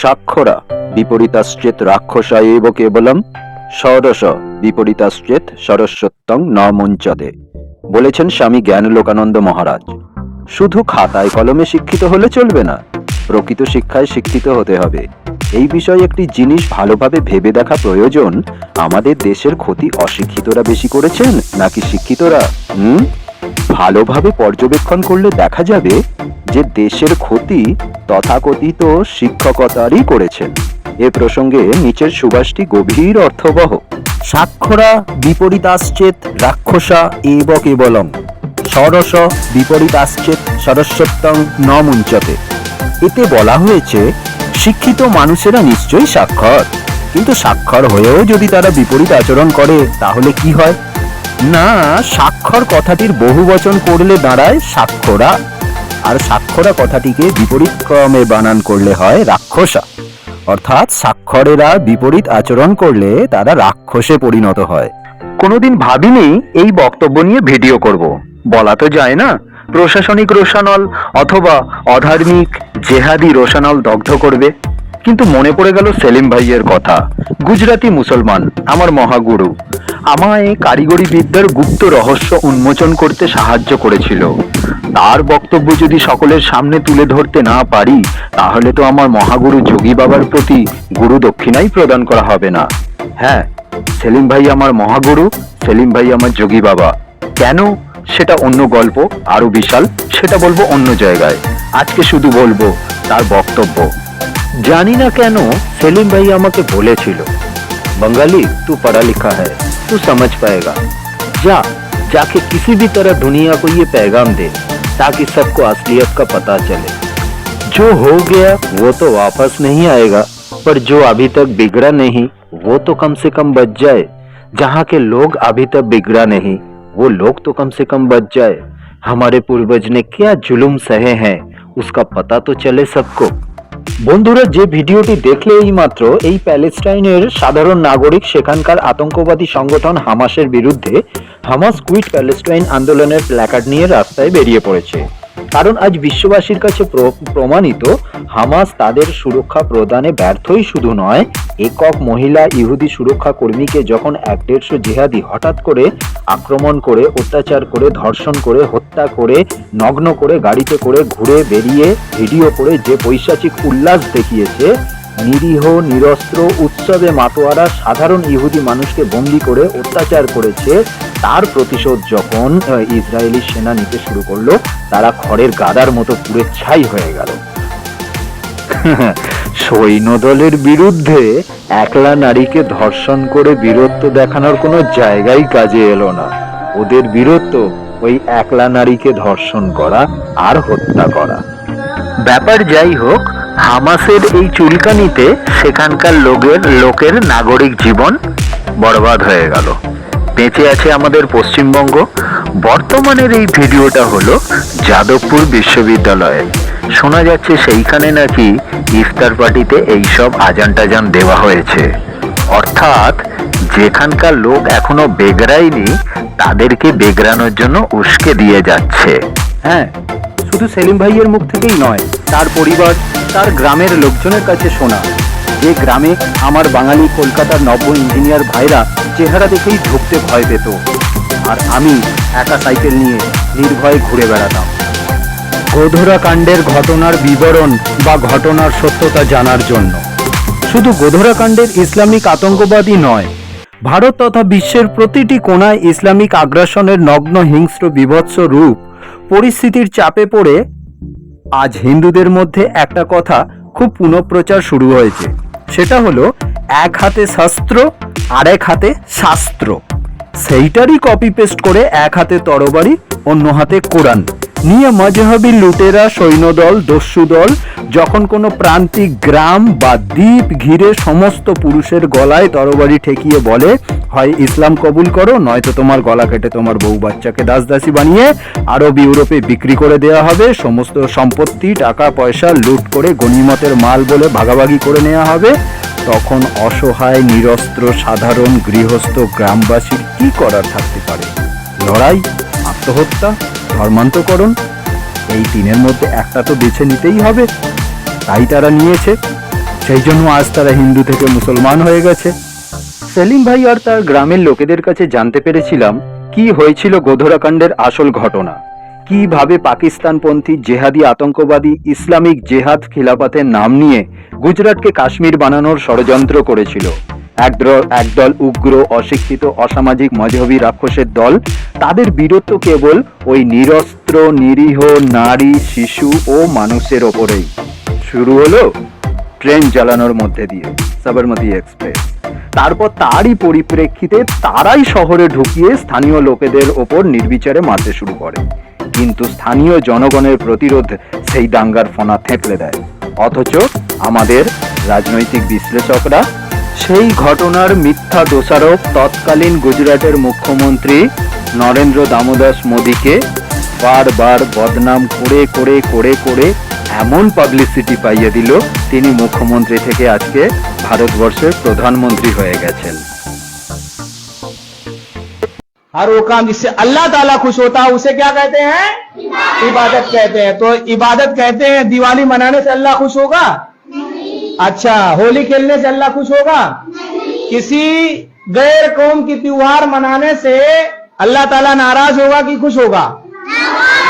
সাক্ষরা বিপরীতাশ্চেত রাক্ষসা এব কেবলম ষোড়শ বিপরীতাশ্চেত সরস্বত্যং ন মুঞ্চতে, বলেছেন স্বামী জ্ঞানলোকানন্দ মহারাজ। শুধু খাতায় কলমে শিক্ষিত হলে চলবে না, প্রকৃত শিক্ষায় শিক্ষিত হতে হবে। এই বিষয়ে একটি জিনিস ভালোভাবে ভেবে দেখা প্রয়োজন, আমাদের দেশের ক্ষতি অশিক্ষিতরা বেশি করেছেন নাকি শিক্ষিতরা? ভালোভাবে পর্যবেক্ষণ করলে দেখা যাবে যে দেশের ক্ষতি তথাকথিত শিক্ষকতারই করেছেন। এ প্রসঙ্গে নিচের সুভাষটি গভীর অর্থবহ। সাক্ষরা বিপরীতাশ্চেত রাক্ষসা এব কেবলম ষোড়শ বিপরীতাশ্চেত সরস্বত্যং ন মুঞ্চতে। এতে বলা হয়েছে শিক্ষিত মানুষেরা নিশ্চয়ই সাক্ষর, কিন্তু সাক্ষর হয়েও যদি তারা বিপরীত আচরণ করে তাহলে কি হয়? না, সাক্ষর কথাটির বহুবচন করলে দাঁড়ায় সাক্ষরা, আর সাক্ষরা কথাটিকে বিপরীত ক্রমে বানান করলে হয় রাক্ষসা। অর্থাৎ সাক্ষরেরা বিপরীত আচরণ করলে তারা রাক্ষসে পরিণত হয়। কোনোদিন ভাবিনি এই বক্তব্য নিয়ে ভিডিও করব, বলা তো যায় না প্রশাসনিক রোষানল অথবা অধার্মিক জেহাদি রোষানল দগ্ধ করবে, কিন্তু মনে পড়ে গেল সেলিম ভাইয়ের কথা। গুজরাটি মুসলমান, আমার মহাগুরু, আমায় কারিগরি বিদ্যার গুপ্ত রহস্য উন্মোচন করতে সাহায্য করেছিল। তার বক্তব্য যদি সকলের সামনে তুলে ধরতে না পারি, তাহলে তো আমার মহাগুরু যোগী বাবার প্রতি গুরু দক্ষিণাই প্রদান করা হবে না। হ্যাঁ, সেলিম ভাই আমার মহাগুরু, সেলিম ভাই আমার যোগী বাবা। কেন সেটা অন্য গল্প, আরো বিশাল, সেটা বলবো অন্য জায়গায়। আজকে শুধু বলবো তার বক্তব্য। জানি না কেন সেলিম ভাই আমাকে বলেছিল, बंगाली तू पढ़ा लिखा है, तू समझ पाएगा, जाके किसी भी तरह दुनिया को ये पैगाम दे ताकि सबको असलियत का पता चले। जो हो गया वो तो वापस नहीं आएगा, पर जो अभी तक बिगड़ा नहीं वो तो कम से कम बच जाए। जहाँ के लोग अभी तक बिगड़ा नहीं वो लोग तो कम से कम बच जाए। हमारे पूर्वज ने क्या जुल्म सहे हैं उसका पता तो चले सबको। বন্ধুরা, যে ভিডিওটি দেখলে এই মাত্র এই প্যালেস্টাইনের সাধারণ নাগরিক সেখানকার আতঙ্কবাদী সংগঠন হামাসের বিরুদ্ধে হামাস কুইট প্যালেস্টাইন আন্দোলনের প্ল্যাকার্ড নিয়ে রাস্তায় বেরিয়ে পড়েছে। কারণ আজ বিশ্ববাসীর কাছে প্রমাণিত হামাস তাদের সুরক্ষা প্রদানে ব্যর্থই শুধু নয়, একক মহিলা ইহুদি সুরক্ষা কর্মীকে যখন 150 জিহাদি হঠাৎ করে আক্রমণ করে, অত্যাচার করে, ধর্ষণ করে, হত্যা করে, নগ্ন করে, গাড়িতে করে ঘুরে বেরিয়ে ভিডিও করে যে পৈশাচিক উল্লাস দেখিয়েছে, নিরীহ নিরস্ত্র উৎসবে মাতোয়ারা সাধারণ ইহুদি মানুষকে বন্দী করে অত্যাচার করেছে, তার প্রতিশোধ যখন ইসরায়েলি সেনা নিতে শুরু করলো, তারা খড়ের গাদার মতো পুড়ে ছাই হয়ে গেল। সৈন্যদলের বিরুদ্ধে একলা নারীকে ধর্ষণ করে বীরত্ব দেখানোর কোনো জায়গায় কাজে এলো না। ওদের বীরত্ব ওই একলা নারীকে ধর্ষণ করা আর হত্যা করা। ব্যাপার যাই হোক, হামাসের এই চুলকানিতে সেখানকার লোকের নাগরিক জীবন বরবাদ হয়ে গেল। বেঁচে আছে আমাদের পশ্চিমবঙ্গ। বর্তমানের এই ভিডিওটা হলো যাদবপুর বিশ্ববিদ্যালয়ে। শোনা যাচ্ছে সেইখানে নাকি ইফতার পার্টিতে এইসব আজান টাজান দেওয়া হয়েছে। অর্থাৎ যেখানকার লোক এখনো বেগড়ায়নি তাদেরকে বেগড়ানোর জন্য উস্কে দিয়ে যাচ্ছে। হ্যাঁ, শুধু সেলিম ভাইয়ের মুখ থেকেই নয়, তার পরিবার, তার গ্রামের লোকজনের কাছে শোনা, যে গ্রামে আমার বাঙালি কলকাতার নব্য ইঞ্জিনিয়ার ভাইরা চেহারা দেখেই ঢুকতে ভয় পেত, আর আমি একা সাইকেল নিয়ে নির্ভয়ে ঘুরে বেড়াতাম। গোধরা কাণ্ডের ঘটনার বিবরণ বা ঘটনার সত্যতা জানার জন্য। শুধু গোধরা কাণ্ডের ইসলামিক আতঙ্কবাদী নয়, ভারত তথা বিশ্বের প্রতিটি কোণায় ইসলামিক আগ্রাসনের নগ্ন হিংস্র বিভৎস রূপ পরিস্থিতির চাপে পড়ে আজ হিন্দুদের মধ্যে একটা কথা খুব পুনঃপ্রচার শুরু হয়েছে। সেটা হলো এক হাতে শস্ত্র আর এক হাতে শাস্ত্র। সেইটারই কপি পেস্ট করে এক হাতে তরবারি অন্য হাতে কোরআন নিয়ে মজহবি লুটেরা সৈন্যদল, দস্যু দল যখন কোনো প্রান্তিক গ্রাম বা দ্বীপ ঘিরে সমস্ত পুরুষের গলায় তরবারি ঠেকিয়ে বলে, হয় ইসলাম কবুল করো, নয়তো তোমার গলা কেটে তোমার বউ বাচ্চাকে দাসদাসী বানিয়ে আরব ইউরোপে বিক্রি করে দেওয়া হবে, সমস্ত সম্পত্তি টাকা পয়সা লুট করে গনিমতের মাল বলে ভাগাভাগি করে নেওয়া হবে, তখন অসহায় নিরস্ত্র সাধারণ গৃহস্থ গ্রামবাসীর কি করার থাকতে পারে? লড়াই, আত্মহত্যা, ধর্মান্তকরণ, এই তিনের মধ্যে একটা তো বেছে নিতেই হবে। তাই তারা নিয়েছে। সেই জন্য আজ তারা হিন্দু থেকে মুসলমান হয়ে গেছে। সেলিম ভাই আর তার গ্রামের লোকেদের কাছে জানতে পেরেছিলাম কি হয়েছিল গোধরাকাণ্ডের আসল ঘটনা, কিভাবে পাকিস্তানপন্থী জেহাদি আতঙ্কবাদী ইসলামিক জেহাদ খিলাফতের নাম নিয়ে গুজরাটকে কাশ্মীর বানানোর ষড়যন্ত্র করেছিল। একদল উগ্র, অশিক্ষিত, অসামাজিক মজহবী রাক্ষসের দল। তাদের বীরত্ব কেবল ওই নিরস্ত্র, নিরীহ নারী, শিশু ও মানুষের ওপরেই। শুরু হলো ট্রেন জ্বালানোর মধ্যে দিয়ে, সাবরমতী এক্সপ্রেস। তারপর তারই পরিপ্রেক্ষিতে তারাই শহরে ঢুকিয়ে স্থানীয় লোকেদের ওপর নির্বিচারে মারতে শুরু করে। কিন্তু স্থানীয় জনগণের প্রতিরোধ সেই দাঙ্গার ফনা থেঁতলে দেয়। অথচ আমাদের রাজনৈতিক বিশ্লেষকরা সেই ঘটনার মিথ্যা দোষারোপ তৎকালীন গুজরাটের মুখ্যমন্ত্রী নরেন্দ্র দামোদাস মোদীকে বারবার বদনাম করে করে করে করে এমন পাবলিসিটি পাইয়ে দিল, তিনি মুখ্যমন্ত্রী থেকে আজকে ভারতবর্ষের প্রধানমন্ত্রী হয়ে গেছেন। हर वो काम जिससे अल्लाह ताला खुश होता है उसे क्या कहते हैं? इबादत कहते हैं। तो इबादत कहते हैं दिवाली मनाने से अल्लाह खुश होगा? अच्छा, होली खेलने से अल्लाह खुश होगा? किसी गैर कौम की त्योहार मनाने से अल्लाह ताला नाराज होगा कि खुश होगा?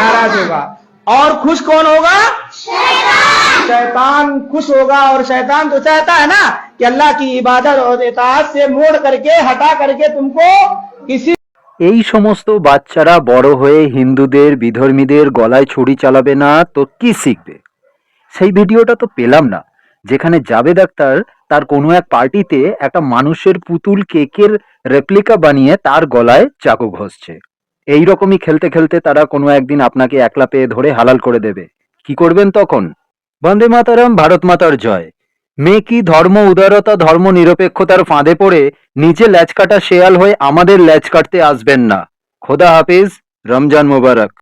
नाराज होगा। और खुश कौन होगा? शैतान खुश होगा। और शैतान तो चाहता है ना कि अल्लाह की इबादत और इताअत से मोड़ करके, हटा करके तुमको किसी। এই সমস্ত বাচ্চারা বড় হয়ে হিন্দুদের, বিধর্মীদের গলায় ছুরি চালাবে না তো কি শিখবে? সেই ভিডিওটা তো পেলাম না, যেখানে জাভেদ আখতার তার কোনো এক পার্টিতে একটা মানুষের পুতুল কেকের রেপ্লিকা বানিয়ে তার গলায় চাকু ঘষছে। এই রকমই খেলতে খেলতে তারা কোনো একদিন আপনাকে একলা পেয়ে ধরে হালাল করে দেবে। কি করবেন তখন? বন্দে মাতারাম, ভারত মাতার জয়। মেয়ে কি ধর্ম উদারতা, ধর্ম নিরপেক্ষতার ফাঁদে পড়ে নিজে ল্যাজ কাটা শেয়াল হয়ে আমাদের ল্যাজ কাটতে আসবেন না। খোদা হাফিজ, রমজান মোবারক।